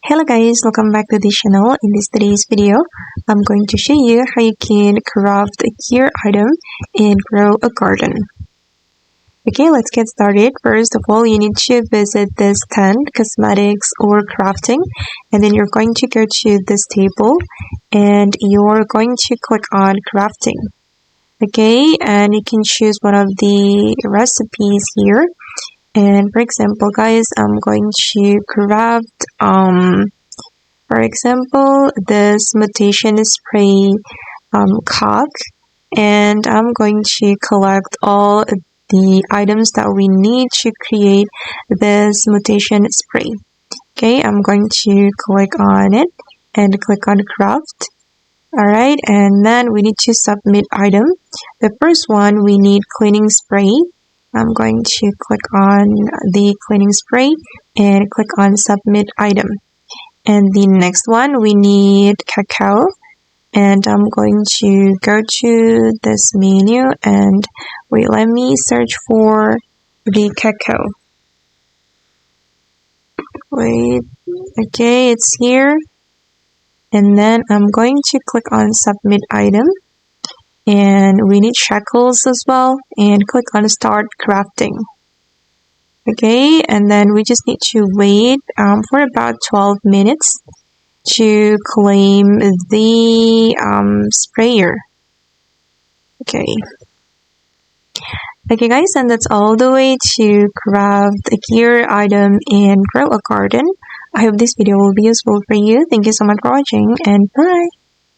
Hello guys, welcome back to the channel. In today's video, I'm going to show you how you can craft a gear item and grow a garden. Okay, let's get started. First of all, you need to visit this tent, cosmetics or crafting, and then you're going to go to this table and you're going to click on crafting. Okay, and you can choose one of the recipes here. And for example, guys, I'm going to craft, for example, this mutation spray cock, and I'm going to collect all the items that we need to create this mutation spray. Okay, I'm going to click on it and click on craft. Alright, and then we need to submit item. The first one, we need cleaning spray. I'm going to click on the cleaning spray and click on submit item. And the next one, we need cacao. And I'm going to go to this menu and wait, let me search for the cacao. Wait, okay, it's here. And then I'm going to click on submit item. And we need shackles as well, and click on start crafting. Okay, and then we just need to wait for about 12 minutes to claim the sprayer. Okay guys, and that's all the way to craft a gear item and grow a garden. I hope this video will be useful for you. Thank you so much for watching, and bye.